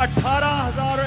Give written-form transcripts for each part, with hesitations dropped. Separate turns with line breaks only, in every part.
18,000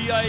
PIA,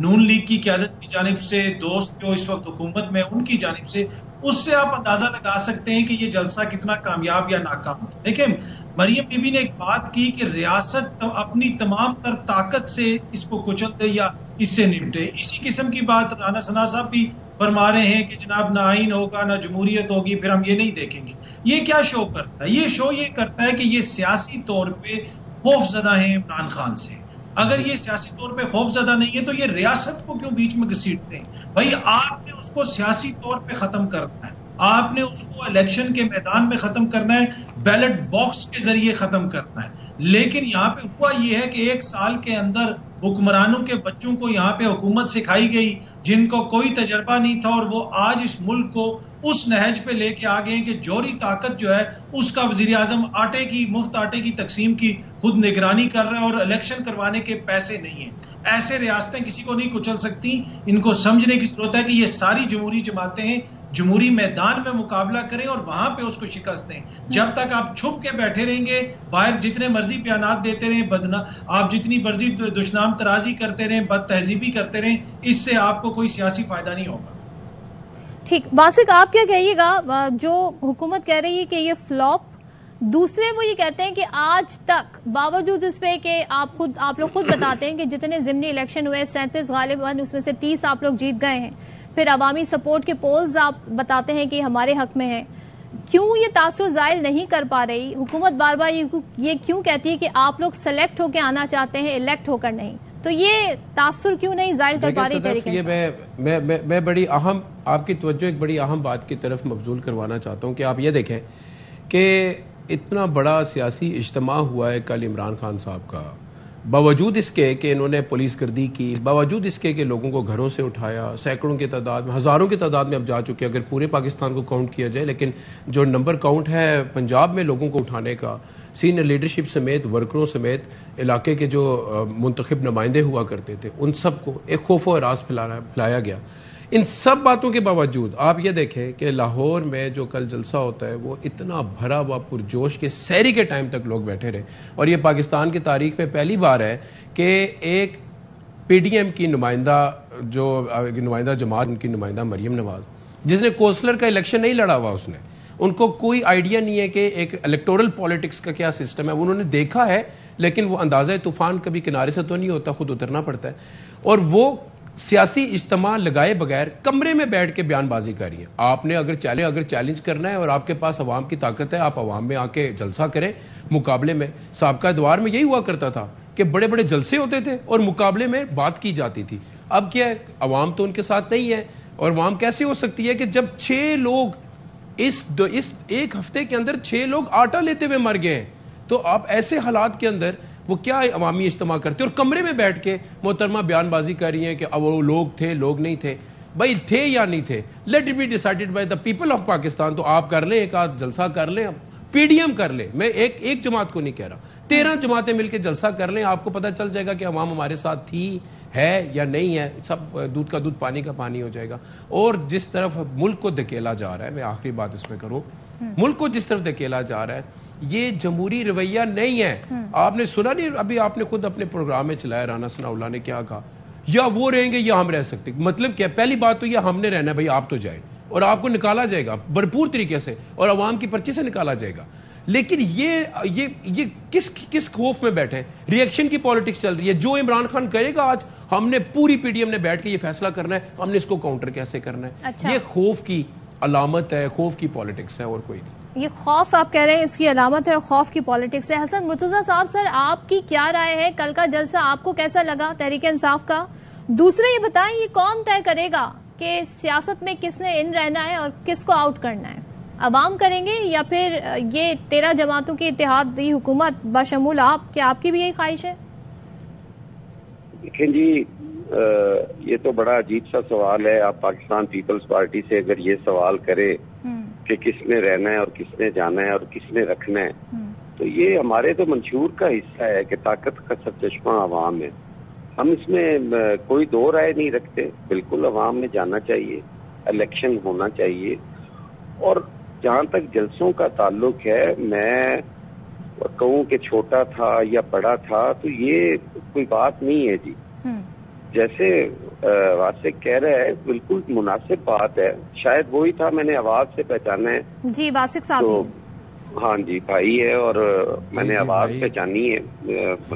نون league کی قیادت کی جانب سے، دوست جو اس وقت حکومت میں ان کی جانب سے، اس سے آپ اندازہ لگا سکتے ہیں کہ یہ جلسہ کتنا کامیاب یا ناکام تھا۔ دیکھیں مریم بی بی نے ایک بات کی کہ ریاست اپنی تمام تر طاقت سے اس کو کچل دے یا اس سے نمٹے۔ اسی قسم کی بات رانا ثنا صاحب بھی فرما رہے ہیں کہ جناب نہ آئین ہوگا نہ جمہوریت ہوگی، پھر ہم یہ نہیں دیکھیں گے۔ یہ کیا شو کرتا ہے؟ یہ شو یہ کرتا ہے کہ یہ سیاسی طور پہ خوف زدہ ہیں عمران خان سے۔ اگر یہ سیاسی طور پہ خوف زدہ نہیں ہے تو یہ ریاست کو کیوں بیچ میں گھسیٹتے ہیں؟ بھائی آپ نے اس کو سیاسی طور پہ ختم کرنا ہے، آپ نے اس کو الیکشن کے میدان میں ختم کرنا ہے، بیلٹ باکس کے ذریعے ختم کرنا ہے۔ لیکن یہاں پہ ہوا یہ ہے کہ 1 سال کے اندر حکمرانوں کے بچوں کو یہاں پہ حکومت سکھائی گئی جن کو کوئی تجربہ نہیں تھا، اور وہ آج اس ملک کو اس نہج پہ لے کے آ گئے کہ جوہری طاقت جو ہے اس کا وزیر اعظم مفت آٹے کی تقسیم کی خود نگرانی کر رہے ہیں اور الیکشن کروانے کے پیسے نہیں ہیں۔ ایسے ریاستیں کسی کو نہیں کچل سکتی۔ ان کو سمجھنے کی ضرورت ہے کہ یہ ساری جمہوری جماعتیں ہیں، جمہوری میدان میں مقابلہ کریں اور وہاں پہ اس کو شکست دیں۔ جب تک آپ چھپ کے بیٹھے رہیں گے، باہر جتنے مرضی بیانات دیتے رہیں، آپ جتنی مرضی دشنام ترازی کرتے رہیں، بد تہذیبی کرتے رہیں، اس سے آپ کو کوئی سیاسی فائدہ نہیں ہوگا۔
ٹھیک، واسق آپ کیا کہیے گا؟ جو حکومت کہہ رہی ہے کہ یہ فلاپ، دوسرے وہ یہ کہتے ہیں کہ آج تک باوجود اس پہ کہ آپ لوگ خود بتاتے ہیں کہ جتنے ضمنی الیکشن ہوئے 37 غالباً اس میں سے 30 آپ لوگ جیت گئے ہیں، پھر عوامی سپورٹ کے پولز آپ بتاتے ہیں کہ ہمارے حق میں ہیں، کیوں یہ تاثر ظاہر نہیں کر پا رہی حکومت؟ بار بار یہ کیوں کہتی ہے کہ آپ لوگ سلیکٹ ہو کے آنا چاہتے ہیں، الیکٹ ہو کر نہیں؟ تو یہ تاثر کیوں نہیں ظاہر کر پا رہی طریقے سے؟
میں بڑی اہم آپ کی توجہ ایک بڑی اہم بات کی طرف مبذول کروانا چاہتا ہوں کہ آپ یہ دیکھیں کہ اتنا بڑا سیاسی اجتماع ہوا ہے کل عمران خان صاحب کا، باوجود اس کے کہ انہوں نے پولیس گردی کی، باوجود اس کے کہ لوگوں کو گھروں سے اٹھایا، سینکڑوں کی تعداد میں، ہزاروں کی تعداد میں اب جا چکے اگر پورے پاکستان کو کاؤنٹ کیا جائے، لیکن جو نمبر کاؤنٹ ہے پنجاب میں لوگوں کو اٹھانے کا، سینئر لیڈرشپ سمیت، ورکروں سمیت، علاقے کے جو منتخب نمائندے ہوا کرتے تھے، ان سب کو ایک خوف و ہراس پھیلایا گیا۔ ان سب باتوں کے باوجود آپ یہ دیکھیں کہ لاہور میں جو کل جلسہ ہوتا ہے وہ اتنا بھرا ہوا پرجوش کے سحری کے ٹائم تک لوگ بیٹھے رہے، اور یہ پاکستان کی تاریخ میں پہلی بار ہے کہ ایک پی ڈی ایم کی نمائندہ جماعت، ان کی نمائندہ مریم نواز، جس نے کونسلر کا الیکشن نہیں لڑا ہوا، اس نے ان کو کوئی آئیڈیا نہیں ہے کہ ایک الیکٹورل پالیٹکس کا کیا سسٹم ہے، انہوں نے دیکھا ہے لیکن وہ اندازہ طوفان کبھی کنارے سے تو نہیں ہوتا، خود اترنا پڑتا ہے، اور وہ سیاسی اجتماع لگائے بغیر کمرے میں بیٹھ کے بیان بازی کر رہی ہے۔ آپ نے اگر چیلنج کرنا ہے اور آپ کے پاس عوام کی طاقت ہے، آپ عوام میں آ کے جلسہ کریں مقابلے میں۔ سابقہ دوار میں یہی ہوا کرتا تھا کہ بڑے بڑے جلسے ہوتے تھے اور مقابلے میں بات کی جاتی تھی۔ اب کیا ہے، عوام تو ان کے ساتھ نہیں ہے، اور عوام کیسے ہو سکتی ہے کہ جب 6 لوگ اس ایک ہفتے کے اندر 6 لوگ آٹا لیتے ہوئے مر گئے ہیں، تو آپ ایسے حالات کے اندر وہ کیا عوامی اجتماع کرتے اور کمرے میں بیٹھ کے محترمہ بیان بازی کر رہی ہیں کہ اب وہ لوگ تھے، لوگ نہیں تھے۔ بھائی تھے یا نہیں تھے، let it be decided by the people of Pakistan. تو آپ کر لیں، ایک آدھ جلسہ کر لیں، پی ڈی ایم کر لیں، میں ایک جماعت کو نہیں کہہ رہا، 13 جماعتیں مل کے جلسہ کر لیں، آپ کو پتہ چل جائے گا کہ عوام ہمارے ساتھ تھی، ہے یا نہیں ہے، سب دودھ کا دودھ پانی کا پانی ہو جائے گا۔ اور جس طرف ملک کو دھکیلا جا رہا ہے، میں آخری بات اس میں کروں، ملک کو جس طرف دھکیلا جا رہا ہے یہ جمہوری رویہ نہیں ہے۔ آپ نے سنا نہیں، ابھی آپ نے خود اپنے پروگرام میں چلایا، رانا ثناء اللہ نے کیا کہا، یا وہ رہیں گے یا ہم رہ سکتے۔ مطلب کیا؟ پہلی بات تو یہ ہم نے رہنا ہے، بھائی آپ تو جائیں، اور آپ کو نکالا جائے گا بھرپور طریقے سے اور عوام کی پرچی سے نکالا جائے گا۔ لیکن یہ کس خوف میں بیٹھے؟ ری ایکشن کی پالیٹکس چل رہی ہے۔ جو عمران خان کرے گا، آج ہم نے پوری پی ڈی ایم نے بیٹھ کے یہ فیصلہ کرنا ہے ہم نے اس کو کاؤنٹر کیسے کرنا ہے۔ یہ خوف کی علامت ہے، خوف کی پالیٹکس ہے، اور کوئی نہیں۔
یہ خوف آپ کہہ رہے ہیں اس کی علامت ہے اور خوف کی پالیٹکس ہے۔ حسن مرتضیٰ صاحب، سر آپ کی کیا رائے ہے؟ کل کا جلسہ آپ کو کیسا لگا تحریک انصاف کا؟ دوسرے یہ بتائیں، یہ کون طے کرے گا کہ سیاست میں کس نے ان رہنا ہے اور کس کو آؤٹ کرنا ہے؟ عوام کریں گے یا پھر یہ 13 جماعتوں کی اتحادی حکومت بشمول آپ؟ کیا آپ کی بھی یہی خواہش ہے؟
دیکھیں جی، یہ تو بڑا عجیب سا سوال ہے۔ آپ پاکستان پیپلز پارٹی سے اگر یہ سوال کرے کہ کس نے رہنا ہے اور کس نے جانا ہے اور کس نے رکھنا ہے، تو یہ ہمارے تو منشور کا حصہ ہے کہ طاقت کا سرچشمہ عوام ہے۔ ہم اس میں کوئی دو رائے نہیں رکھتے، بالکل عوام میں جانا چاہیے، الیکشن ہونا چاہیے۔ اور جہاں تک جلسوں کا تعلق ہے، میں کہوں کہ چھوٹا تھا یا بڑا تھا تو یہ کوئی بات نہیں ہے جی۔ جیسے واسق کہہ رہا ہے بالکل مناسب بات ہے. شاید وہی تھا, میں نے آواز سے پہچانا ہے.
جی واسق صاحب.
تو ہاں جی بھائی ہے, اور میں نے آواز پہچانی ہے.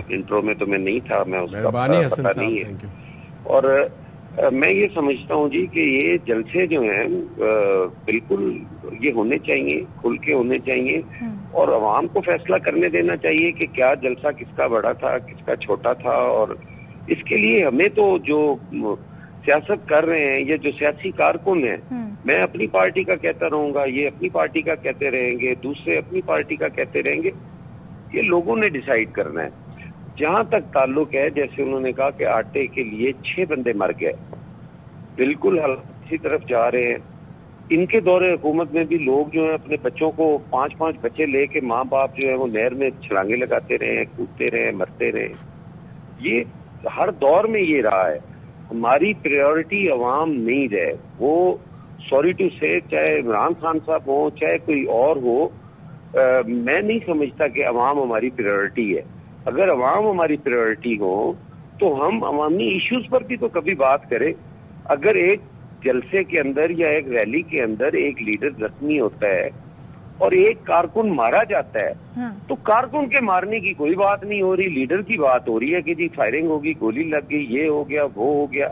انٹرو میں تو میں نہیں تھا, میں اس کا پتہ نہیں ہے. اور میں یہ سمجھتا ہوں جی کہ یہ جلسے جو ہیں بالکل یہ ہونے چاہیے, کھل کے ہونے چاہیے, اور عوام کو فیصلہ کرنے دینا چاہیے کہ کیا جلسہ کس کا بڑا تھا, کس کا چھوٹا تھا. اور اس کے لیے ہمیں تو جو سیاست کر رہے ہیں, یہ جو سیاسی کارکن ہیں, میں اپنی پارٹی کا کہتا رہوں گا, یہ اپنی پارٹی کا کہتے رہیں گے, دوسرے اپنی پارٹی کا کہتے رہیں گے. یہ لوگوں نے ڈیسائیڈ کرنا ہے. جہاں تک تعلق ہے, جیسے انہوں نے کہا کہ آٹے کے لیے 6 بندے مر گئے, بالکل اسی طرف جا رہے ہیں. ان کے دور حکومت میں بھی لوگ جو ہیں اپنے بچوں کو 5 بچے لے کے ماں باپ جو ہے وہ نہر میں چھلانگے لگاتے رہے ہیں, کودتے رہے, مرتے رہے. یہ ہر دور میں یہ رہا ہے. ہماری پریورٹی عوام نہیں رہے. وہ سوری ٹو سے, چاہے عمران خان صاحب ہو, چاہے کوئی اور ہو, میں نہیں سمجھتا کہ عوام ہماری پریورٹی ہے. اگر عوام ہماری پریورٹی ہو تو ہم عوامی ایشوز پر بھی تو کبھی بات کریں. اگر ایک جلسے کے اندر یا ایک ریلی کے اندر ایک لیڈر زخمی ہوتا ہے اور ایک کارکن مارا جاتا ہے, تو کارکن کے مارنے کی کوئی بات نہیں ہو رہی, لیڈر کی بات ہو رہی ہے کہ جی فائرنگ ہوگی, گولی لگ گئی, یہ ہو گیا, وہ ہو گیا.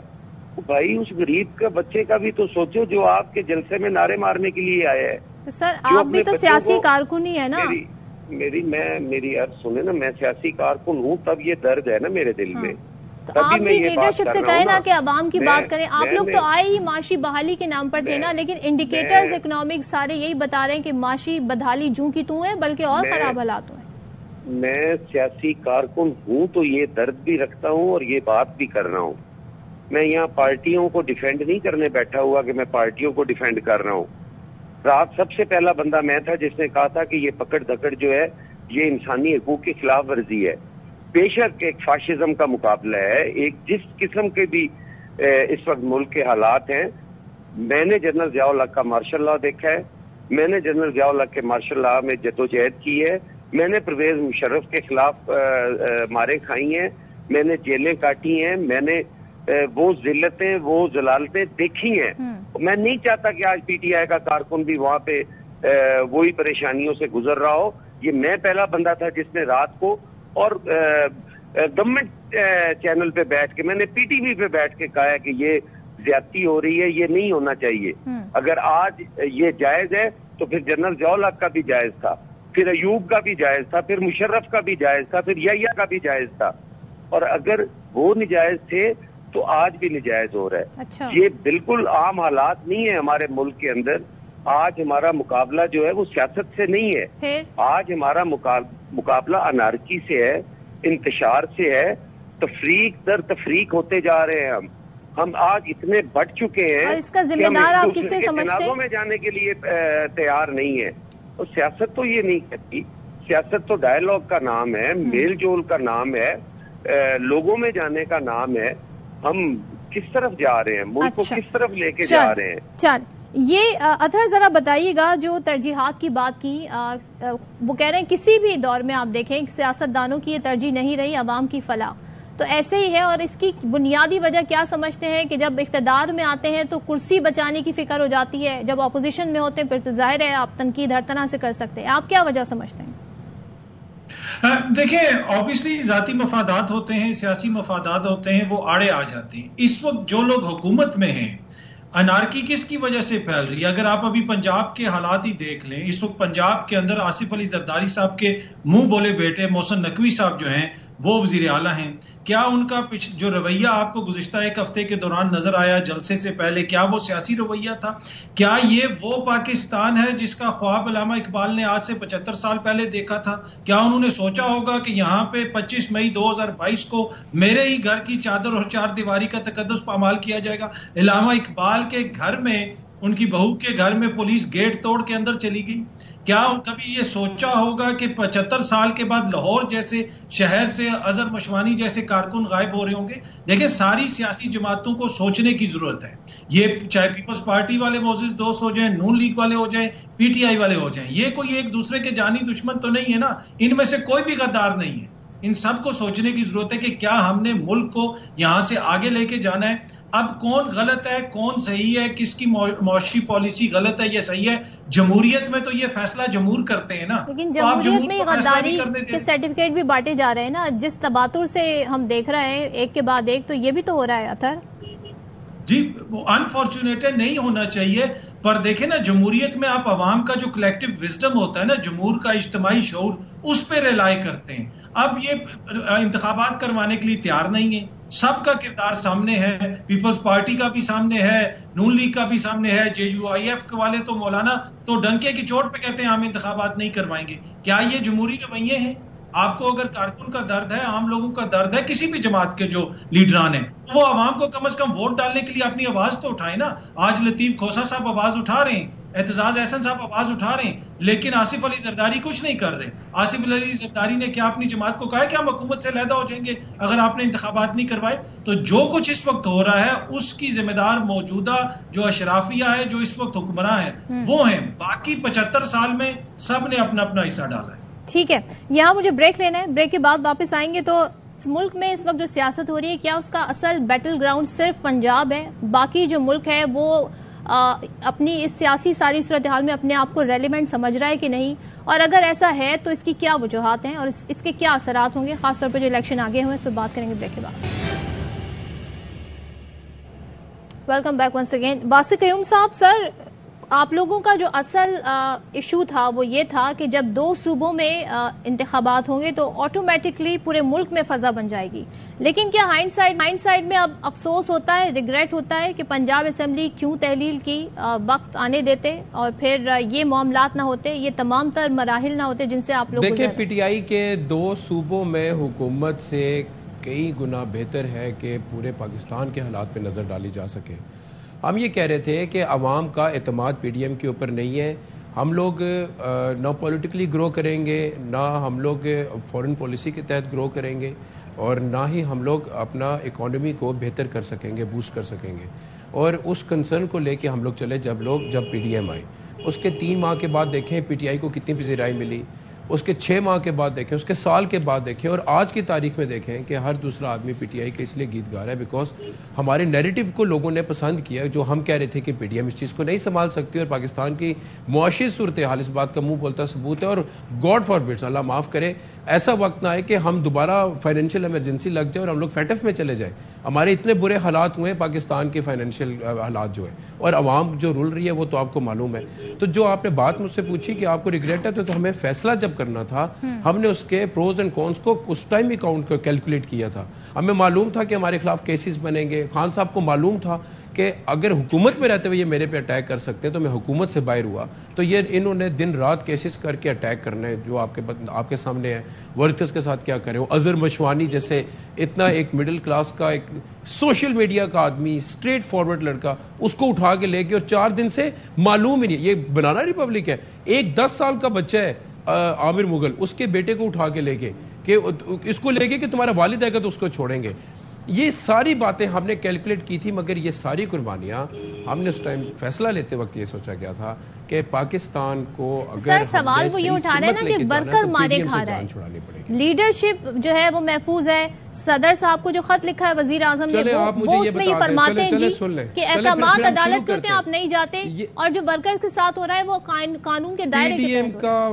بھائی اس غریب کا بچے کا بھی تو سوچو جو آپ کے جلسے میں نعرے مارنے کے لیے آیا ہے.
سر آپ بھی تو سیاسی کارکن ہی ہے نا.
میری عرض سنیں نا, میں سیاسی کارکن ہوں, تب یہ درد ہے نا میرے دل میں.
تو آپ بھی لیڈرشپ سے کہیں نا کہ عوام کی بات کریں. آپ لوگ تو آئے ہی معاشی بحالی کے نام پر تھے نا, لیکن انڈیکیٹرز اکنامک سارے یہی بتا رہے ہیں کہ معاشی بدحالی جوں کی توں ہے, بلکہ اور خراب حالات ہیں.
میں سیاسی کارکن ہوں تو یہ درد بھی رکھتا ہوں اور یہ بات بھی کر رہا ہوں. میں یہاں پارٹیوں کو ڈیفینڈ نہیں کرنے بیٹھا ہوا کہ میں پارٹیوں کو ڈیفینڈ کر رہا ہوں. رات سب سے پہلا بندہ میں تھا جس نے کہا تھا کہ یہ پکڑ دھکڑ جو ہے یہ انسانی حقوق کی خلاف ورزی ہے. بے شک ایک فاشزم کا مقابلہ ہے, ایک جس قسم کے بھی اس وقت ملک کے حالات ہیں. میں نے جنرل ضیاء الحق کا مارشل لا دیکھا ہے, میں نے جنرل ضیاء الحق کے مارشل لا میں جدوجہد کی ہے, میں نے پرویز مشرف کے خلاف مارے کھائی ہیں, میں نے جیلیں کاٹی ہیں, میں نے وہ ذلتیں وہ ضلالتیں دیکھی ہیں. میں نہیں چاہتا کہ آج پی ٹی آئی کا کارکن بھی وہاں پہ وہی پریشانیوں سے گزر رہا ہو. یہ میں پہلا بندہ تھا جس نے رات کو اور گورنمنٹ چینل پہ بیٹھ کے, میں نے پی ٹی وی پہ بیٹھ کے کہا ہے کہ یہ زیادتی ہو رہی ہے, یہ نہیں ہونا چاہیے. اگر آج یہ جائز ہے تو پھر جنرل ضیاء الحق کا بھی جائز تھا, پھر ایوب کا بھی جائز تھا, پھر مشرف کا بھی جائز تھا, پھر یحییٰ کا بھی جائز تھا. اور اگر وہ نجائز تھے تو آج بھی نجائز ہو رہا ہے.
اچھا. یہ
بالکل عام حالات نہیں ہے ہمارے ملک کے اندر. آج ہمارا مقابلہ جو ہے وہ سیاست سے نہیں ہے, آج ہمارا مقابلہ انارکی سے ہے, انتشار سے ہے, تفریق در تفریق ہوتے جا رہے ہیں. ہم آج اتنے بڑھ چکے ہیں,
اور اس کا ذمہ دار آپ کسے سمجھتے ہیں؟
میں جانے کے لیے تیار نہیں ہے. اور سیاست تو یہ نہیں کرتی. سیاست تو ڈائیلاگ کا نام ہے, میل جول کا نام ہے, لوگوں میں جانے کا نام ہے. ہم کس طرف جا رہے ہیں, ملک کو کس طرف لے کے جا رہے ہیں؟
یہ اطہر ذرا بتائیے گا, جو ترجیحات کی بات کی, وہ کہہ رہے ہیں کسی بھی دور میں آپ دیکھیں سیاستدانوں کی یہ ترجیح نہیں رہی عوام کی فلاح, تو ایسے ہی ہے. اور اس کی بنیادی وجہ کیا سمجھتے ہیں کہ جب اقتدار میں آتے ہیں تو کرسی بچانے کی فکر ہو جاتی ہے, جب اپوزیشن میں ہوتے ہیں پھر تو ظاہر ہے آپ تنقید ہر طرح سے کر سکتے ہیں. آپ کیا وجہ سمجھتے ہیں؟
دیکھیں obviously ذاتی مفادات ہوتے ہیں, سیاسی مفادات ہوتے ہیں, وہ آڑے آ جاتے ہیں. اس وقت جو لوگ حکومت میں ہیں, انارکی کس کی وجہ سے پھیل رہی ہے؟ اگر آپ ابھی پنجاب کے حالات ہی دیکھ لیں, اس وقت پنجاب کے اندر آصف علی زرداری صاحب کے منہ بولے بیٹے محسن نقوی صاحب جو ہیں وہ وزیر اعلیٰ ہیں. کیا ان کا جو رویہ آپ کو گزشتہ ایک ہفتے کے دوران نظر آیا جلسے سے پہلے, کیا وہ سیاسی رویہ تھا؟ کیا یہ وہ پاکستان ہے جس کا خواب علامہ اقبال نے آج سے 75 سال پہلے دیکھا تھا؟ کیا انہوں نے سوچا ہوگا کہ یہاں پہ 25 مئی 2022 کو میرے ہی گھر کی چادر اور چار دیواری کا تقدس پامال کیا جائے گا؟ علامہ اقبال کے گھر میں, ان کی بہو کے گھر میں پولیس گیٹ توڑ کے اندر چلی گئی. کیا کبھی یہ سوچا ہوگا کہ 75 سال کے بعد لاہور جیسے شہر سے اظہر مشوانی جیسے کارکن غائب ہو رہے ہوں گے؟ دیکھیں ساری سیاسی جماعتوں کو سوچنے کی ضرورت ہے. یہ چاہے پیپلز پارٹی والے معزز دوست ہو جائیں, نون لیگ والے ہو جائیں, پی ٹی آئی والے ہو جائیں, یہ کوئی ایک دوسرے کے جانی دشمن تو نہیں ہے نا. ان میں سے کوئی بھی غدار نہیں ہے. ان سب کو سوچنے کی ضرورت ہے کہ کیا ہم نے ملک کو یہاں سے آگے لے کے جانا ہے. اب کون غلط ہے کون صحیح ہے, کس کی معاشی پالیسی غلط ہے یا صحیح ہے, جمہوریت میں تو یہ فیصلہ جمہور کرتے ہیں نا.
لیکن جمہوریت میں غداری کے سرٹیفکیٹ بھی بانٹے جا رہے ہیں نا, جس تباتر سے ہم دیکھ رہے ہیں ایک کے بعد ایک, تو یہ بھی تو ہو رہا ہے اطہر.
جی انفارچونیٹ ہے, نہیں ہونا چاہیے, پر دیکھیں نا جمہوریت میں آپ عوام کا جو کلیکٹیو وزڈم ہوتا ہے نا, جمہور کا اجتماعی شعور, اس پہ ریلائی کرتے ہیں. اب یہ انتخابات کروانے کے لیے تیار نہیں ہے. سب کا کردار سامنے ہے, پیپلز پارٹی کا بھی سامنے ہے, نون لیگ کا بھی سامنے ہے, JUIF والے تو مولانا تو ڈنکے کی چوٹ پہ کہتے ہیں ہم انتخابات نہیں کروائیں گے. کیا یہ جمہوری رویے ہیں؟ آپ کو اگر کارکن کا درد ہے, عام لوگوں کا درد ہے, کسی بھی جماعت کے جو لیڈران ہیں, وہ عوام کو کم از کم ووٹ ڈالنے کے لیے اپنی آواز تو اٹھائیں نا. آج لطیف کھوسا صاحب آواز اٹھا رہے ہیں, اعتزاز احسن صاحب آواز اٹھا رہے ہیں, لیکن آصف علی زرداری کچھ نہیں کر رہے. آصف علی زرداری نے کیا اپنی جماعت کو کہا ہے کہ ہم حکومت سے علیحدہ ہو جائیں گے اگر آپ نے انتخابات نہیں کروائے؟ تو جو کچھ اس وقت ہو رہا ہے اس کی ذمہ دار موجودہ جو اشرافیہ ہے, جو اس وقت حکمراں ہیں, وہ ہیں. باقی 75 سال میں سب نے اپنا اپنا حصہ ڈالا ہے.
ٹھیک ہے, یہاں مجھے بریک لینا ہے, بریک کے بعد واپس آئیں گے. تو اس ملک میں اس وقت جو سیاست ہو رہی ہے, کیا اس کا اصل بیٹل گراؤنڈ صرف پنجاب ہے؟ باقی جو ملک ہے وہ اپنی اس سیاسی ساری صورتحال میں اپنے آپ کو ریلیونٹ سمجھ رہا ہے کہ نہیں؟ اور اگر ایسا ہے تو اس کی کیا وجوہات ہیں اور اس کے کیا اثرات ہوں گے, خاص طور پہ جو الیکشن آگے ہوئے, اس پہ بات کریں گے بریک کے بعد. Welcome back once again. Basit Qayyum صاحب, سر آپ لوگوں کا جو اصل ایشو تھا وہ یہ تھا کہ جب 2 صوبوں میں انتخابات ہوں گے تو آٹومیٹکلی پورے ملک میں فضا بن جائے گی. لیکن کیا ہائنڈ سائڈ میں اب افسوس ہوتا ہے, ریگریٹ ہوتا ہے کہ پنجاب اسمبلی کیوں تحلیل کی وقت آنے دیتے اور پھر یہ معاملات نہ ہوتے, یہ تمام تر مراحل نہ ہوتے جن سے آپ لوگ
دیکھیں, PTI کے 2 صوبوں میں حکومت سے کئی گنا بہتر ہے کہ پورے پاکستان کے حالات پہ نظر ڈالی جا سکے. ہم یہ کہہ رہے تھے کہ عوام کا اعتماد PDM کے اوپر نہیں ہے. ہم لوگ نہ پولیٹیکلی گرو کریں گے, نہ ہم لوگ فورن پالیسی کے تحت گرو کریں گے, اور نہ ہی ہم لوگ اپنا اکانومی کو بہتر کر سکیں گے, بوسٹ کر سکیں گے. اور اس کنسرن کو لے کے ہم لوگ چلے جب PDM آئے. اس کے 3 ماہ کے بعد دیکھیں PTI کو کتنی پذیرائی ملی, اس کے 6 ماہ کے بعد دیکھیں, اس کے سال کے بعد دیکھیں, اور آج کی تاریخ میں دیکھیں کہ ہر دوسرا آدمی PTI کے اس لیے گیت گا رہا ہے بیکاز ہمارے نیریٹو کو لوگوں نے پسند کیا. جو ہم کہہ رہے تھے کہ PDM اس چیز کو نہیں سنبھال سکتی اور پاکستان کی معاشی صورتحال اس بات کا منہ بولتا ثبوت ہے. اور گاڈ فار بٹس, اللہ معاف کرے, ایسا وقت نہ آئے کہ ہم دوبارہ فائنینشیل ایمرجنسی لگ جائے اور ہم لوگ فیٹف میں چلے جائیں. ہمارے اتنے برے حالات ہوئے ہیں پاکستان کے فائنینشیل حالات جو ہیں, اور عوام جو رول رہی ہے وہ تو آپ کو معلوم ہے. تو جو آپ نے بات مجھ سے پوچھی کہ آپ کو ریگریٹ ہے, تو ہمیں فیصلہ جب کرنا تھا ہم نے اس کے پروز اینڈ کونس کو اس ٹائم ہی کیلکولیٹ کیا تھا. ہمیں معلوم تھا کہ ہمارے خلاف کیسز بنیں گے. خان صاحب کو معلوم تھا کہ اگر حکومت میں رہتے ہوئے یہ میرے پہ اٹیک کر سکتے ہیں تو میں حکومت سے باہر ہوا. تو یہ انہوں نے دن رات کیسز کر کے اٹیک کرنا ہے جو آپ کے سامنے ہے. ورکرز کے ساتھ کیا کرے, وہ اظہر مشوانی جیسے اتنا ایک مڈل کلاس کا, ایک سوشل میڈیا کا آدمی, اسٹریٹ فارورڈ لڑکا, اس کو اٹھا کے لے گئے اور 4 دن سے معلوم ہی نہیں. یہ بنانا ریپبلک ہے. ایک 10 سال کا بچہ ہے عامر مغل, اس کے بیٹے کو اٹھا کے لے گئے کہ اس کو لے گئے کہ تمہارا والد آئے گا تو اس کو چھوڑیں گے. یہ ساری باتیں ہم نے کیلکولیٹ کی تھی, مگر یہ ساری قربانیاں ہم نے اس ٹائم فیصلہ لیتے وقت یہ سوچا گیا تھا کہ پاکستان کو اگر
سوال وہ یہ اٹھا رہے ہیں نا کہ ورکر مارے کھا رہا ہے, لیڈرشپ جو ہے وہ محفوظ ہے. صدر صاحب کو جو خط لکھا ہے وزیر اعظم نے وہ اس میں یہ فرماتے ہیں جی کہ احکامات عدالت کے ہوتے ہیں, آپ نہیں جاتے, اور جو ورکر کے ساتھ ہو رہا ہے وہ قانون کے دائرے کے تحت
کا.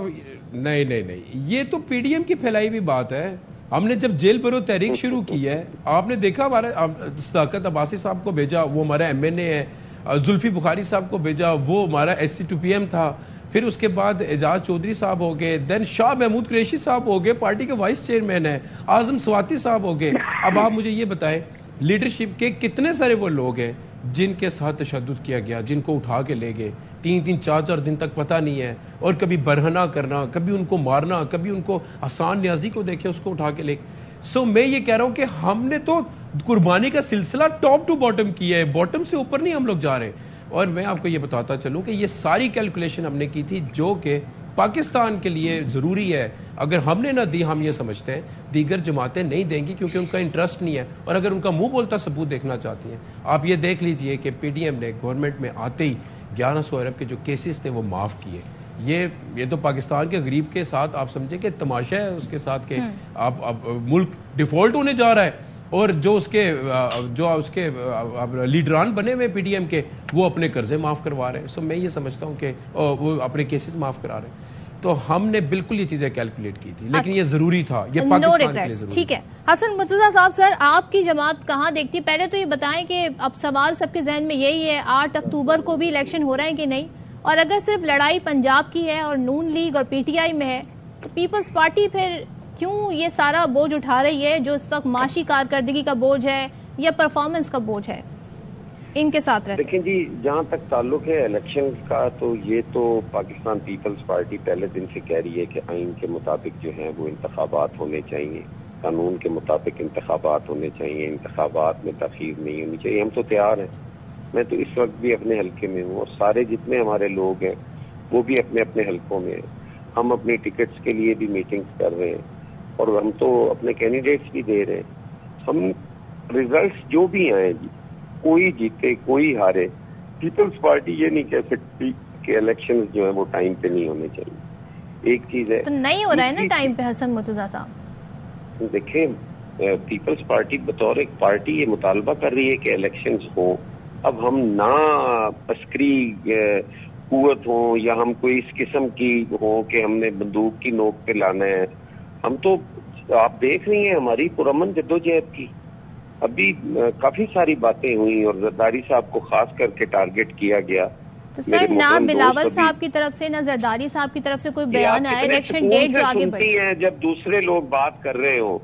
نہیں, یہ تو PDM کی پھیلائی ہوئی بات ہے. ہم نے جب جیل برو تحریک شروع کی ہے, آپ نے دیکھا ہمارا صداقت عباسی صاحب کو بھیجا, وہ ہمارا MNA ہے. زلفی بخاری صاحب کو بھیجا, وہ ہمارا SC2PM تھا. پھر اس کے بعد اعجاز چودھری صاحب ہو گئے, دین شاہ محمود قریشی صاحب ہو گئے, پارٹی کے وائس چیئرمین ہیں, اعظم سواتی صاحب ہو گئے. اب آپ مجھے یہ بتائیں لیڈرشپ کے کتنے سارے وہ لوگ ہیں جن کے ساتھ تشدد کیا گیا, جن کو اٹھا کے لے گئے 3-3 4-4 دن تک پتہ نہیں ہے, اور کبھی برہنہ کرنا, کبھی ان کو مارنا, کبھی ان کو آسان نیازی کو دیکھے اس کو اٹھا کے لے. سو میں یہ کہہ رہا ہوں کہ ہم نے تو قربانی کا سلسلہ ٹاپ ٹو باٹم کیا ہے, باٹم سے اوپر نہیں ہم لوگ جا رہے. اور میں آپ کو یہ بتاتا چلوں کہ یہ ساری کیلکولیشن ہم نے کی تھی جو کہ پاکستان کے لیے ضروری ہے. اگر ہم نے نہ دی, ہم یہ سمجھتے ہیں دیگر جماعتیں نہیں دیں گی کیونکہ ان کا انٹرسٹ نہیں ہے, اور اگر ان کا منہ بولتا ثبوت دیکھنا چاہتی ہیں. آپ یہ دیکھ لیجئے کہ PDM نے گورنمنٹ میں آتے ہی 1100 ارب کے جو کیسز تھے وہ معاف کیے. یہ تو پاکستان کے غریب کے ساتھ آپ سمجھیں کہ تماشا ہے اس کے ساتھ کہ آپ ملک ڈیفالٹ ہونے جا رہا ہے، اور جو اس کے لیڈران بنے ہوئے پی ڈی ایم کے وہ اپنے قرضے معاف کروا رہے ہیں. سو میں یہ سمجھتا ہوں کہ وہ اپنے کیسز معاف کرا رہے ہیں. تو ہم نے بالکل یہ چیزیں کیلکولیٹ کی تھی، لیکن یہ ضروری تھا، یہ پاکستان کے لیے ضروری.
ٹھیک ہے حسن مرتضیٰ صاحب، سر آپ کی جماعت کہاں دیکھتی؟ پہلے تو یہ بتائیں کہ اب سوال سب کے ذہن میں یہی ہے 8 اکتوبر کو بھی الیکشن ہو رہا ہے کہ نہیں، اور اگر صرف لڑائی پنجاب کی ہے اور نون لیگ اور پی ٹی آئی میں ہے تو پیپلز پارٹی پھر کیوں یہ سارا بوجھ اٹھا رہی ہے، جو اس وقت معاشی کارکردگی کا بوجھ ہے یا پرفارمنس کا بوجھ ہے ان کے ساتھ رہتے؟
دیکھیں جی، جہاں تک تعلق ہے الیکشن کا، تو یہ تو پاکستان پیپلز پارٹی پہلے دن سے کہہ رہی ہے کہ آئین کے مطابق جو ہیں وہ انتخابات ہونے چاہیے، قانون کے مطابق انتخابات ہونے چاہیے، انتخابات میں تاخیر نہیں ہونی چاہیے. ہم تو تیار ہیں. میں تو اس وقت بھی اپنے حلقے میں ہوں، اور سارے جتنے ہمارے لوگ ہیں وہ بھی اپنے اپنے حلقوں میں ہیں. ہم اپنی ٹکٹس کے لیے بھی میٹنگز کر رہے ہیں، اور ہم تو اپنے کینڈیڈیٹس بھی دے رہے ہیں. ہم ریزلٹس جو بھی آئیں جی، کوئی جیتے کوئی ہارے، پیپلز پارٹی یہ نہیں کہہ سکتی کہ الیکشن جو ہیں وہ ٹائم پہ نہیں ہونے چاہیے. ایک چیز ہے
تو نہیں ہو رہا ہے نا ٹائم پہ حسن مرتضیٰ صاحب.
دیکھیں، پیپلز پارٹی بطور ایک پارٹی یہ مطالبہ کر رہی ہے کہ الیکشنز ہوں. اب ہم نہ عسکری قوت ہوں یا ہم کوئی اس قسم کی ہوں کہ ہم نے بندوق کی نوک پہ لانا ہے. ہم تو آپ دیکھ رہی ہیں ہماری پرامن جدوجہد کی، ابھی کافی ساری باتیں ہوئی اور زرداری صاحب کو خاص کر کے ٹارگٹ کیا گیا.
تو سر نہ بلاول صاحب کی طرف سے نہ زرداری صاحب کی طرف سے کوئی بیان آیا الیکشن ڈیٹ جو آگے بڑھی
ہیں. جب دوسرے لوگ بات کر رہے ہوں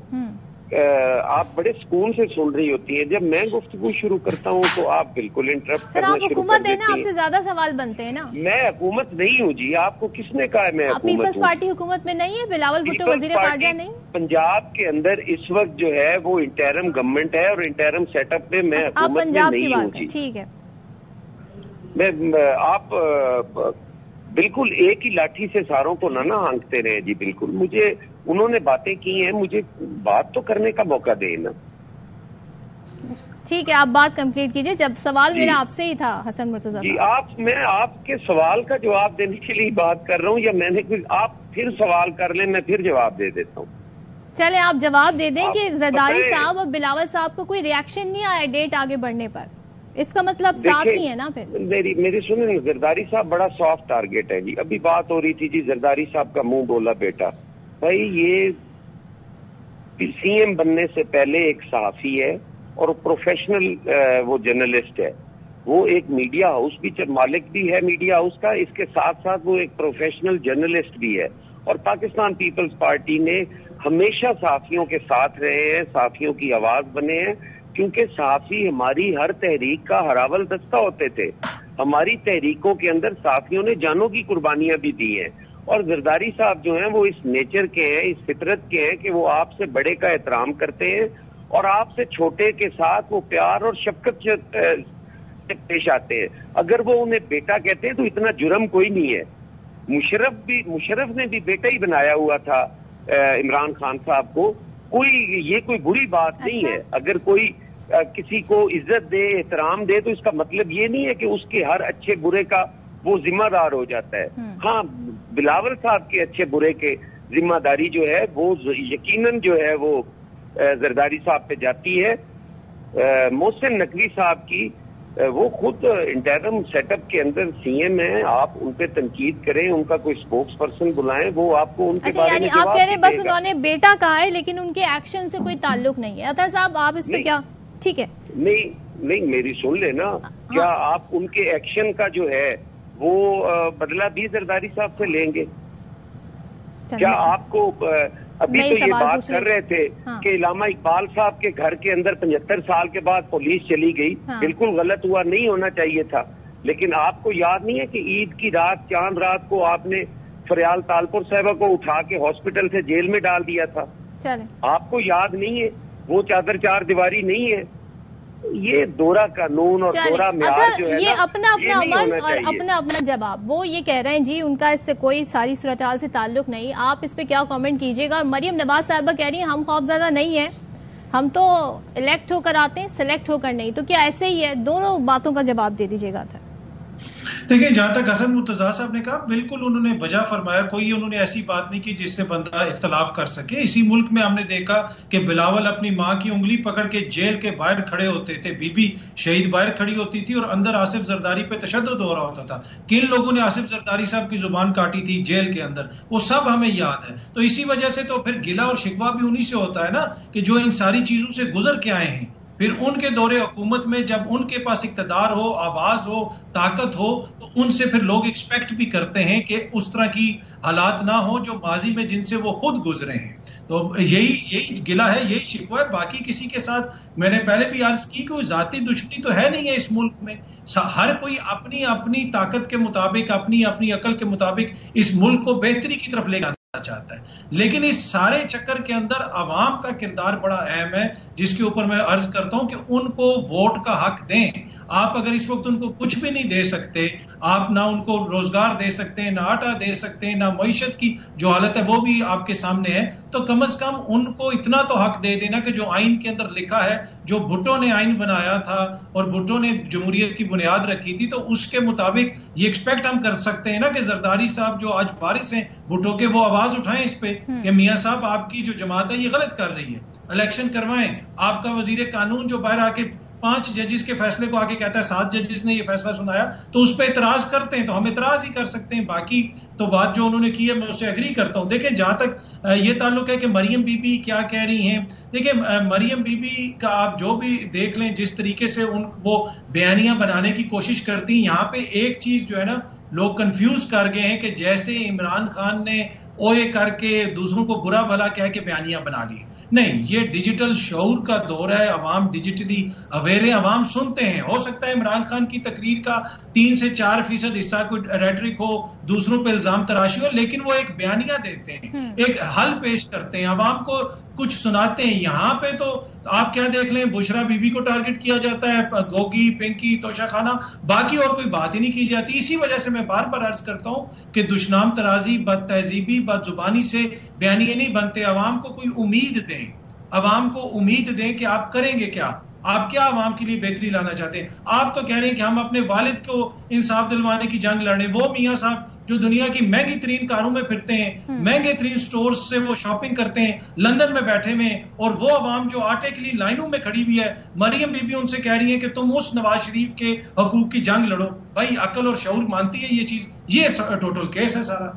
آپ بڑے سکون سے سن رہی ہوتی ہیں. جب میں گفتگو شروع کرتا ہوں تو آپ بالکل انٹرپٹ کرنا شروع کر دیتی ہیں.
سر آپ حکومت ہے نا، آپ سے زیادہ سوال بنتے ہیں نا.
میں حکومت نہیں ہوں جی. آپ کو کس نے کہا ہے میں حکومت ہوں؟
پیپلز پارٹی حکومت میں نہیں ہے؟ بلاول بھٹو وزیر خارجہ نہیں؟
پنجاب کے اندر اس وقت جو ہے وہ انٹرم گورنمنٹ ہے، اور انٹرم سیٹ اپ میں میں حکومت میں نہیں ہوں جی.
ٹھیک ہے،
آپ بالکل ایک ہی لاٹھی سے ساروں کو نہ ہانکتے رہے جی. بالکل مجھے انہوں نے باتیں کی ہیں، مجھے بات تو کرنے کا موقع دیں نا.
ٹھیک ہے، آپ بات کمپلیٹ کیجئے. جب سوال میرا آپ سے ہی تھا حسن مرتضیٰ
جی، میں آپ کے سوال کا جواب دینے کے لیے بات کر رہا ہوں، یا میں نے آپ پھر سوال کر لیں میں پھر جواب دے دیتا ہوں.
چلے آپ جواب دے دیں کہ زرداری صاحب اور بلاول صاحب کو کوئی ریاکشن نہیں آیا ڈیٹ آگے بڑھنے پر، اس کا مطلب ساتھ ہی ہے نا پھر.
میری سنیں، زرداری صاحب بڑا سافٹ ٹارگٹ ہے جی. ابھی بات ہو رہی تھی جی، زرداری صاحب کا منہ بولا بیٹا. بھائی یہ سی ایم بننے سے پہلے ایک صحافی ہے اور پروفیشنل وہ جرنلسٹ ہے. وہ ایک میڈیا ہاؤس بھی مالک بھی ہے میڈیا ہاؤس کا، اس کے ساتھ ساتھ وہ ایک پروفیشنل جرنلسٹ بھی ہے. اور پاکستان پیپلز پارٹی نے ہمیشہ صحافیوں کے ساتھ رہے ہیں، صحافیوں کی آواز بنے ہیں، کیونکہ صحافی ہماری ہر تحریک کا ہراول دستہ ہوتے تھے. ہماری تحریکوں کے اندر صحافیوں نے جانوں کی قربانیاں بھی دی ہیں. اور زرداری صاحب جو ہیں وہ اس نیچر کے ہیں، اس فطرت کے ہیں کہ وہ آپ سے بڑے کا احترام کرتے ہیں اور آپ سے چھوٹے کے ساتھ وہ پیار اور شفقت سے پیش آتے ہیں. اگر وہ انہیں بیٹا کہتے ہیں تو اتنا جرم کوئی نہیں ہے. مشرف نے بھی بیٹا ہی بنایا ہوا تھا عمران خان صاحب کو. یہ کوئی بری بات نہیں ہے. اگر کوئی کسی کو عزت دے، احترام دے، تو اس کا مطلب یہ نہیں ہے کہ اس کے ہر اچھے برے کا وہ ذمہ دار ہو جاتا ہے. ہاں، بلاول صاحب کے اچھے برے کے ذمہ داری جو ہے وہ یقیناً جو ہے وہ زرداری صاحب پہ جاتی ہے. محسن نقوی صاحب کی وہ خود انٹرم سیٹ اپ کے اندر سی ایم ہیں. آپ ان پہ تنقید کریں، ان کا کوئی اسپوکس پرسن بلائیں، وہ آپ کو ان کے بارے میں
آپ کہہ رہے ہیں بس انہوں نے بیٹا کہا ہے لیکن ان کے ایکشن سے کوئی تعلق نہیں ہے. اطہر صاحب آپ اس پہ کیا؟ ٹھیک ہے،
نہیں میری سن لے نا. کیا آپ ان کے ایکشن کا جو ہے وہ بدلہ بھی زرداری صاحب سے لیں گے؟ کیا آپ کو ابھی تو یہ بات کر رہے تھے کہ علامہ اقبال صاحب کے گھر کے اندر 75 سال کے بعد پولیس چلی گئی، بالکل غلط ہوا، نہیں ہونا چاہیے تھا. لیکن آپ کو یاد نہیں ہے کہ عید کی رات، چاند رات کو آپ نے فریال تالپور صاحبہ کو اٹھا کے ہاسپٹل سے جیل میں ڈال دیا تھا؟ آپ کو یاد نہیں ہے؟ وہ چادر چار دیواری نہیں ہے. یہ دورہ قانون اور دورہ معیار جو ہے
یہ اپنا عمل اور اپنا جواب. وہ یہ کہہ رہے ہیں جی ان کا اس سے کوئی ساری صورتحال سے تعلق نہیں. آپ اس پہ کیا کامنٹ کیجئے گا؟ مریم نواز صاحبہ کہہ رہی ہیں ہم خوفزدہ نہیں ہیں، ہم تو الیکٹ ہو کر آتے ہیں، سلیکٹ ہو کر نہیں. تو کیا ایسے ہی ہے؟ دونوں باتوں کا جواب دے دیجئے گا.
دیکھیں جہاں تک حسن مرتضیٰ صاحب نے کہا بالکل انہوں نے وجہ فرمایا, کوئی انہوں نے ایسی بات نہیں کی جس سے بندہ اختلاف کر سکے. اسی ملک میں ہم نے دیکھا کہ بلاول اپنی ماں کی انگلی پکڑ کے جیل کے باہر کھڑے ہوتے تھے, بی بی شہید باہر کھڑی ہوتی تھی اور اندر آصف زرداری پہ تشدد ہو رہا ہوتا تھا. کن لوگوں نے آصف زرداری صاحب کی زبان کاٹی تھی جیل کے اندر, وہ سب ہمیں یاد ہے. تو اسی وجہ سے تو پھر گلہ اور شکوہ بھی انہی سے ہوتا ہے نا, کہ جو ان ساری چیزوں سے گزر کے آئے ہیں. پھر ان کے دور حکومت میں جب ان کے پاس اقتدار ہو, آواز ہو, طاقت ہو, تو ان سے پھر لوگ ایکسپیکٹ بھی کرتے ہیں کہ اس طرح کی حالات نہ ہو جو ماضی میں جن سے وہ خود گزرے ہیں. تو یہی گلہ ہے, یہی شکوہ ہے. باقی کسی کے ساتھ میں نے پہلے بھی عرض کی, کوئی ذاتی دشمنی تو ہے نہیں ہے اس ملک میں. ہر کوئی اپنی اپنی طاقت کے مطابق, اپنی اپنی عقل کے مطابق اس ملک کو بہتری کی طرف لے جانا چاہتا ہے. لیکن اس سارے چکر کے اندر عوام کا کردار بڑا اہم ہے, جس کے اوپر میں عرض کرتا ہوں کہ ان کو ووٹ کا حق دیں. آپ اگر اس وقت ان کو کچھ بھی نہیں دے سکتے, آپ نہ ان کو روزگار دے سکتے ہیں, نہ آٹا دے سکتے ہیں, نہ معیشت کی جو حالت ہے وہ بھی آپ کے سامنے ہے, تو کم از کم ان کو اتنا تو حق دے دینا کہ جو آئین کے اندر لکھا ہے, جو بھٹو نے آئین بنایا تھا اور بھٹو نے جمہوریت کی بنیاد رکھی تھی, تو اس کے مطابق یہ ایکسپیکٹ ہم کر سکتے ہیں نا کہ زرداری صاحب جو آج وارث ہیں بھٹو کے, وہ آواز اٹھائیں اس پہ کہ میاں صاحب آپ کی جو جماعت ہے یہ غلط کر رہی ہے, الیکشن کروائیں. آپ کا وزیر قانون جو باہر آ کے 5 ججز کے فیصلے کو آگے کہتا ہے 7 ججز نے یہ فیصلہ سنایا, تو اس پہ اعتراض کرتے ہیں, تو ہم اعتراض ہی کر سکتے ہیں. باقی تو بات جو انہوں نے کی ہے میں اس سے ایگری کرتا ہوں. دیکھیں جہاں تک یہ تعلق ہے کہ مریم بی بی کیا کہہ رہی ہیں, دیکھیں مریم بی بی کا آپ جو بھی دیکھ لیں جس طریقے سے وہ بیانیاں بنانے کی کوشش کرتی ہیں, یہاں پہ ایک چیز جو ہے نا لوگ کنفیوز کر گئے ہیں کہ جیسے عمران خان نے اوئے کر کے دوسروں کو برا بھلا کہہ کے بیانیاں بنا لی. نہیں, یہ ڈیجیٹل شعور کا دور ہے, عوام ڈیجیٹلی اویئر ہے, عوام سنتے ہیں. ہو سکتا ہے عمران خان کی تقریر کا 3 سے 4% حصہ کوئی ریٹرک ہو, دوسروں پہ الزام تراشی ہو, لیکن وہ ایک بیانیہ دیتے ہیں, ایک حل پیش کرتے ہیں, عوام کو کچھ سناتے ہیں. یہاں پہ تو آپ کیا دیکھ لیں, بشرا بی بی کو ٹارگٹ کیا جاتا ہے, گوگی, پنکی, توشا خانہ, باقی اور کوئی بات ہی نہیں کی جاتی. اسی وجہ سے میں بار بار عرض کرتا ہوں کہ دشنام ترازی, بد تہذیبی, بد زبانی سے بیانیے نہیں بنتے. عوام کو کوئی امید دیں, عوام کو امید دیں کہ آپ کریں گے کیا, آپ کیا عوام کے لیے بہتری لانا چاہتے ہیں. آپ تو کہہ رہے ہیں کہ ہم اپنے والد کو انصاف دلوانے کی جنگ لڑیں. وہ میاں صاحب جو دنیا کی مہنگی ترین کاروں میں پھرتے ہیں, مہنگے ترین سٹورز سے وہ شاپنگ کرتے ہیں, لندن میں بیٹھے ہوئے, اور وہ عوام جو آٹے کے لیے لائنوں میں کھڑی ہوئی ہے, مریم بی بی ان سے کہہ رہی ہیں کہ تم اس نواز شریف کے حقوق کی جنگ لڑو. بھائی عقل اور شعور مانتی ہے یہ چیز؟ یہ ٹوٹل کیس ہے سارا.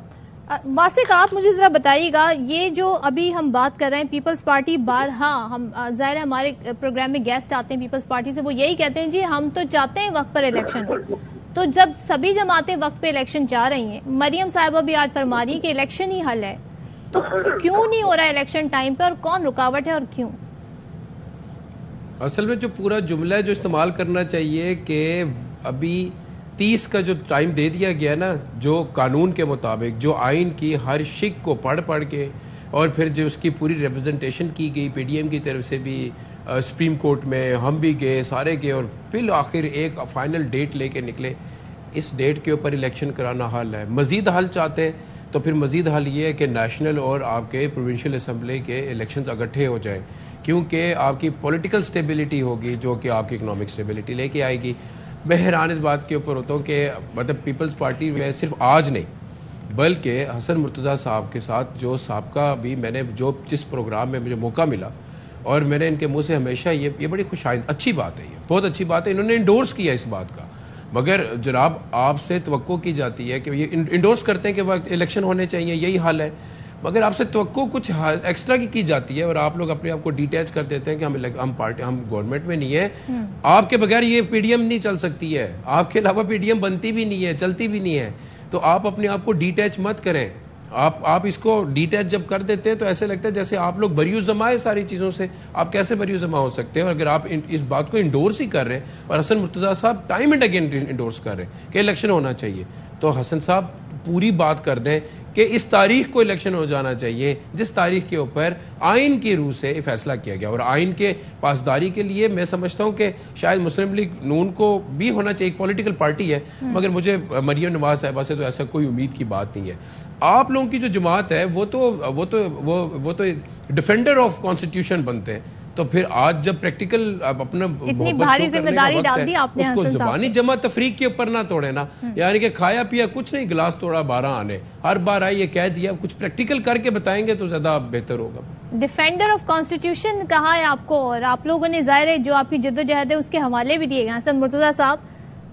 واسق آپ مجھے ذرا بتائیے گا, یہ جو ابھی ہم بات کر رہے ہیں پیپلز پارٹی, بارہا ہم ظاہر ہے ہمارے پروگرام میں گیسٹ آتے ہیں پیپلز پارٹی سے, وہ یہی کہتے ہیں جی ہم تو چاہتے ہیں وقت پر الیکشن ہو. تو جب سبھی جماعتیں وقت پہ الیکشن جا رہی ہیں, مریم صاحبہ بھی آج فرما رہی ہیں کہ الیکشن ہی حل ہے, تو کیوں نہیں ہو رہا ہے الیکشن ٹائم پہ, اور کون رکاوٹ ہے اور کیوں؟
اصل میں جو پورا جملہ ہے جو استعمال کرنا چاہیے کہ ابھی 30 کا جو ٹائم دے دیا گیا نا, جو قانون کے مطابق, جو آئین کی ہر شک کو پڑھ کے, اور پھر جو اس کی پوری ریپرزنٹیشن کی گئی پی ڈی ایم کی طرف سے بھی, سپریم کورٹ میں ہم بھی گئے, سارے گئے, اور بالآخر ایک فائنل ڈیٹ لے کے نکلے. اس ڈیٹ کے اوپر الیکشن کرانا حل ہے. مزید حل چاہتے ہیں تو پھر مزید حل یہ ہے کہ نیشنل اور آپ کے پروونشل اسمبلی کے الیکشنز اکٹھے ہو جائیں, کیونکہ آپ کی پولیٹیکل سٹیبلٹی ہوگی جو کہ آپ کی اکنامک سٹیبلٹی لے کے آئے گی. میں حیران اس بات کے اوپر ہوتا ہوں کہ مطلب پیپلز پارٹی میں صرف آج نہیں بلکہ حسن مرتضیٰ صاحب کے ساتھ جو سابقہ بھی میں نے جس پروگرام میں مجھے موقع ملا, اور میں نے ان کے منہ سے ہمیشہ یہ بڑی اچھی بات ہے, یہ بہت اچھی بات ہے, انہوں نے انڈورس کیا اس بات کا. مگر جناب آپ سے توقع کی جاتی ہے کہ یہ انڈورس کرتے ہیں کہ وقت الیکشن ہونے چاہیے, یہی حل ہے, مگر آپ سے توقع کچھ ایکسٹرا کی جاتی ہے, اور آپ لوگ اپنے آپ کو ڈیٹیچ کر دیتے ہیں کہ ہم گورنمنٹ میں نہیں ہیں, آپ کے بغیر یہ پی ڈی ایم نہیں چل سکتی ہے, آپ کے علاوہ پی ڈی ایم بنتی بھی نہیں ہے, چلتی بھی نہیں ہے. تو آپ اپنے آپ کو ڈیٹیچ مت کریں. آپ اس کو ڈیٹیچ جب کر دیتے ہیں تو ایسے لگتا ہے جیسے آپ لوگ بریو زما ہے ساری چیزوں سے. آپ کیسے بریو زما ہو سکتے ہیں؟ اور اگر آپ اس بات کو انڈورس ہی کر رہے ہیں, اور حسن مرتضیٰ صاحب ٹائم اینڈ اگین انڈورس کر رہے ہیں کہ الیکشن ہونا چاہیے, تو حسن صاحب پوری بات کر دیں کہ اس تاریخ کو الیکشن ہو جانا چاہیے جس تاریخ کے اوپر آئین کی روح سے فیصلہ کیا گیا. اور آئین کے پاسداری کے لیے میں سمجھتا ہوں کہ شاید مسلم لیگ نون کو بھی ہونا چاہیے, ایک پولیٹیکل پارٹی ہے, مگر مجھے مریم نواز صاحبہ سے تو ایسا کوئی امید کی بات نہیں ہے. آپ لوگوں کی جو جماعت ہے وہ تو ڈیفینڈر آف کانسٹیٹیوشن بنتے ہیں, تو تو پھر آج جب پریکٹیکل اپنا
اتنی بھاری ذمہ داری ڈال دی آپ نے
اس کو زبانی جمع تفریق کے اوپر نہ توڑے نا، یعنی کہ کھایا پیا کچھ نہیں، گلاس توڑا 12 آنے، ہر بار آئی یہ کہہ دیا، کچھ پریکٹیکل کر کے بتائیں گے تو زیادہ بہتر ہوگا۔
ڈیفینڈر آف کانسٹیٹیوشن کہا ہے آپ کو، اور آپ لوگوں نے ظاہر ہے جو آپ کی جدوجہد ہے اس کے حوالے بھی دیے گئے حسن مرتضیٰ صاحب،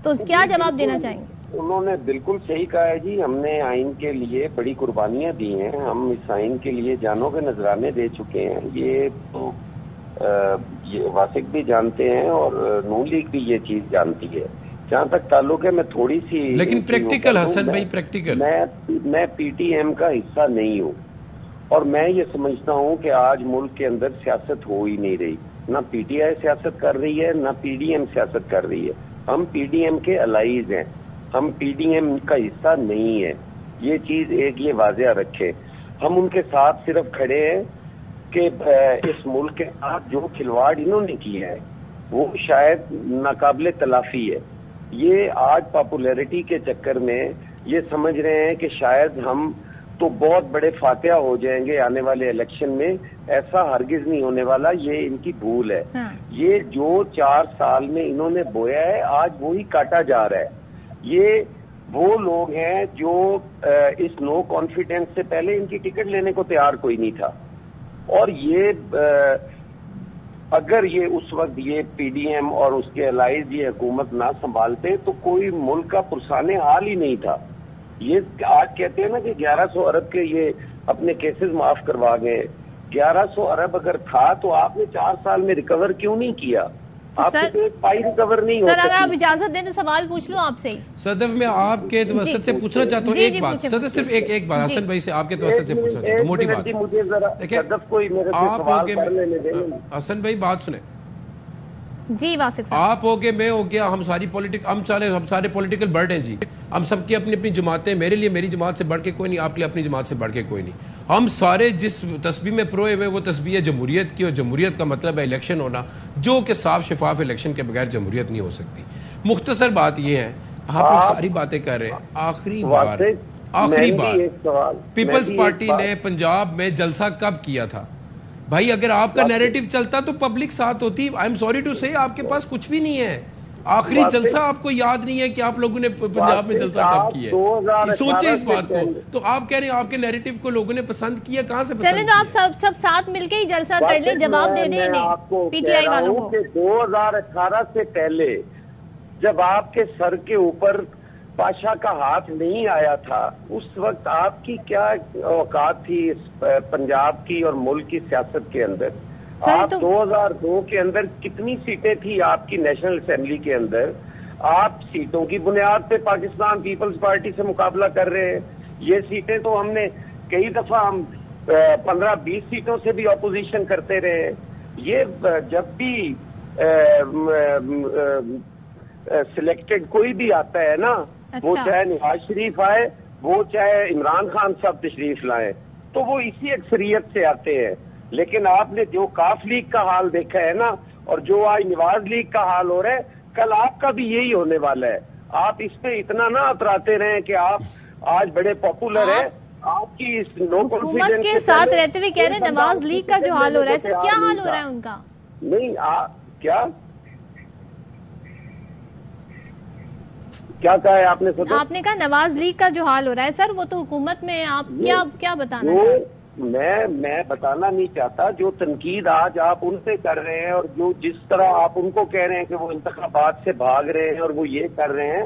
تو کیا جواب دینا چاہیں گے؟
انہوں نے بالکل صحیح کہا ہے جی، ہم نے آئین کے لیے بڑی قربانیاں دی ہیں، ہم اس آئین کے لیے جانوں کے نذرانے دے چکے ہیں، یہ تو واسق بھی جانتے ہیں اور نون لیگ بھی یہ چیز جانتی ہے۔ جہاں تک تعلق ہے، میں تھوڑی سی
لیکن پریکٹیکل حسن بھائی پریکٹیکل،
میں پی ٹی ایم کا حصہ نہیں ہوں، اور میں یہ سمجھتا ہوں کہ آج ملک کے اندر سیاست ہو ہی نہیں رہی، نہ پی ٹی آئی سیاست کر رہی ہے نہ پی ڈی ایم سیاست کر رہی ہے، ہم پی ڈی ایم کے الائز ہیں، ہم پی ڈی ایم کا حصہ نہیں ہے، یہ چیز ایک یہ واضح رکھے۔ ہم ان کے ساتھ صرف کھڑے ہیں کہ اس ملک کے ساتھ جو کھلواڑ انہوں نے کیا ہے وہ شاید ناقابل تلافی ہے۔ یہ آج پاپولیرٹی کے چکر میں یہ سمجھ رہے ہیں کہ شاید ہم تو بہت بڑے فاتحہ ہو جائیں گے آنے والے الیکشن میں، ایسا ہرگز نہیں ہونے والا، یہ ان کی بھول ہے۔ یہ جو 4 سال میں انہوں نے بویا ہے آج وہی کاٹا جا رہا ہے۔ یہ وہ لوگ ہیں جو اس نو کانفیڈنس سے پہلے ان کی ٹکٹ لینے کو تیار کوئی نہیں تھا، اور یہ اگر یہ اس وقت یہ پی ڈی ایم اور اس کے الائز یہ حکومت نہ سنبھالتے تو کوئی ملک کا پرسان حال ہی نہیں تھا۔ یہ آج کہتے ہیں نا کہ 1100 ارب کے یہ اپنے کیسز معاف کروا گئے، 1100 ارب اگر تھا تو آپ نے 4 سال میں ریکور کیوں نہیں کیا؟ آپ سے ایک پائی ریکور نہیں ہو
سر اگر آپ اجازت دیں تو سوال پوچھ لوں آپ سے ہی۔
صدف میں آپ کے توسط سے پوچھنا چاہتا ہوں ایک بات، صدف صرف ایک بات حسن بھائی سے آپ کے توسط سے پوچھنا چاہتا ہوں، موٹی بات دیکھیں، آپ حسن بھائی بات سنیں،
جی واسق صاحب،
آپ ہو گے، میں ہو گیا، ہم سارے پولیٹیکل برڈ ہیں جی، ہم سب کی اپنی اپنی جماعتیں، میرے لیے میری جماعت سے بڑھ کے کوئی نہیں، آپ کے لیے اپنی جماعت سے بڑھ کے کوئی نہیں، ہم سارے جس تسبیح میں پروئے ہوئے وہ تسبیح ہے جمہوریت کی، اور جمہوریت کا مطلب ہے الیکشن ہونا، جو کہ صاف شفاف الیکشن کے بغیر جمہوریت نہیں ہو سکتی۔ مختصر بات یہ ہے، آپ لوگ ساری باتیں کر رہے ہیں، آخری بار پیپلز پارٹی نے پنجاب میں جلسہ کب کیا تھا؟ بھائی اگر آپ کا نیریٹو چلتا تو پبلک ساتھ ہوتی، آئی ایم سوری ٹو سے آپ کے پاس کچھ بھی نہیں ہے، آخری جلسہ آپ کو یاد نہیں ہے کہ آپ لوگوں نے پنجاب میں جلسہ کب کیا ہے، سوچیں اس بات کو۔ تو آپ کہہ رہے ہیں آپ کے نیریٹو کو لوگوں نے پسند کیا، کہاں سے پسند کیا؟
چلیں تو آپ سب ساتھ مل کے ہی جلسہ کر لیں، جواب دے دیں انہیں پی ٹی آئی والوں کو۔
2018 سے پہلے جب آپ کے سر کے اوپر بادشاہ کا ہاتھ نہیں آیا تھا، اس وقت آپ کی کیا اوقات تھی پنجاب کی اور ملک کی سیاست کے اندر؟ آپ 2002 کے اندر کتنی سیٹیں تھی آپ کی نیشنل اسمبلی کے اندر؟ آپ سیٹوں کی بنیاد پہ پاکستان پیپلز پارٹی سے مقابلہ کر رہے ہیں۔ یہ سیٹیں تو ہم نے کئی دفعہ ہم 15-20 سیٹوں سے بھی اپوزیشن کرتے رہے۔ یہ جب بھی سلیکٹڈ کوئی بھی آتا ہے نا، وہ چاہے نواز شریف آئے، وہ چاہے عمران خان صاحب تشریف لائیں، تو وہ اسی اکثریت سے آتے ہیں۔ لیکن آپ نے جو کاف لیگ کا حال دیکھا ہے نا، اور جو آج نواز لیگ کا حال ہو رہا ہے، کل آپ کا بھی یہی ہونے والا ہے۔ آپ اس پہ اتنا نہ اتراتے رہیں کہ آپ آج بڑے پاپولر ہیں، آپ کی اس نو
حکومت کے ساتھ رہتے ہوئے کہہ رہے ہیں نواز لیگ کا جو حال ہو رہا ہے، سر کیا حال ہو رہا ہے ان کا؟
نہیں کیا کہا ہے آپ نے؟
آپ نے کہا نواز لیگ کا جو حال ہو رہا ہے، سر وہ تو حکومت میں، آپ کیا بتانا چاہتے ہیں؟
میں بتانا نہیں چاہتا، جو تنقید آج آپ ان پہ کر رہے ہیں اور جو جس طرح آپ ان کو کہہ رہے ہیں کہ وہ انتخابات سے بھاگ رہے ہیں اور وہ یہ کر رہے ہیں،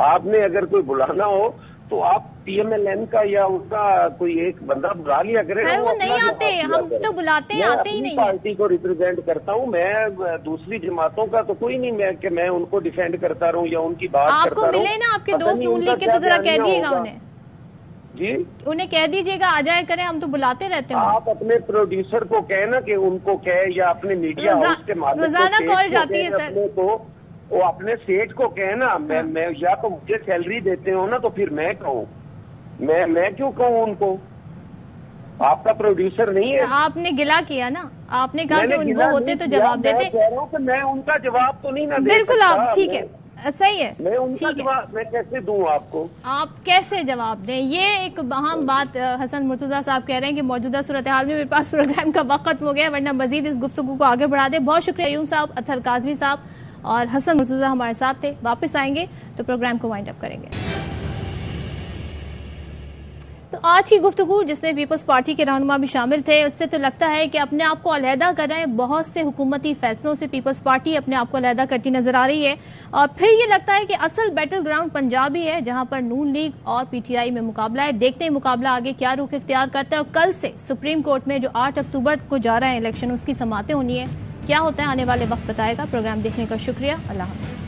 آپ نے اگر کوئی بلانا ہو تو آپ پی ایم ایل این کا یا ان کا کوئی ایک بندہ بلا لیا کرے۔
وہ نہیں آتے، ہم تو بلاتے ہیں، آتے ہی نہیں۔
پارٹی کو ریپرزینٹ کرتا ہوں میں، دوسری جماعتوں کا تو کوئی نہیں کہ میں ان کو ڈیفینڈ کرتا رہوں یا ان کی بات کرتا رہوں۔
آپ کو ملے نا آپ کے دوست نون لیگ کے، تو ذرا کہہ دیجیے گا انہیں،
جی
انہیں کہہ دیجیے گا آ جائے کریں، ہم تو بلاتے رہتے ہیں۔
آپ اپنے پروڈیوسر کو کہے نا کہ ان کو کہے، یا اپنے میڈیا ہاؤس کے مالک
روزانہ کال جاتی ہے سر،
وہ اپنے سیٹ کو کہے نا، میں یا تو مجھے سیلری دیتے ہو نا تو پھر میں کہوں، میں کیوں کہوں ان کو؟ آپ کا پروڈیوسر نہیں ہے؟
آپ نے گلا کیا نا، آپ نے کہا کہ ان کو ہوتے تو جواب دیتے۔
میں کہہ رہا ہوں کہ میں ان کا جواب تو نہیں نہ دے
بالکل، آپ ٹھیک ہے، صحیح ہے،
میں ان کا
ٹھیک ہے،
جواب میں کیسے دوں آپ کو؟
آپ کیسے جواب دیں؟ یہ ایک اہم بات حسن مرتضیٰ صاحب کہہ رہے ہیں کہ موجودہ صورتحال میں میرے پاس پروگرام کا وقت ختم ہو گیا، ورنہ مزید اس گفتگو کو آگے بڑھا دیں۔ بہت شکریہ قیوم صاحب، اطہر کاظمی صاحب اور حسن مرتضیٰ ہمارے ساتھ تھے۔ واپس آئیں گے تو پروگرام کو وائنڈ اپ کریں گے۔ تو آج کی گفتگو جس میں پیپلز پارٹی کے رہنما بھی شامل تھے، اس سے تو لگتا ہے کہ اپنے آپ کو علیحدہ کر رہے ہیں، بہت سے حکومتی فیصلوں سے پیپلز پارٹی اپنے آپ کو علیحدہ کرتی نظر آ رہی ہے، اور پھر یہ لگتا ہے کہ اصل بیٹل گراؤنڈ پنجاب ہی ہے، جہاں پر نون لیگ اور پی ٹی آئی میں مقابلہ ہے۔ دیکھتے ہیں مقابلہ آگے کیا رخ اختیار کرتا ہے، اور کل سے سپریم کورٹ میں جو 8 اکتوبر کو جا رہا ہے الیکشن، اس کی سماعتیں ہونی ہے۔ کیا ہوتا ہے آنے والے وقت بتائے گا۔ پروگرام دیکھنے کا شکریہ، اللہ حافظ۔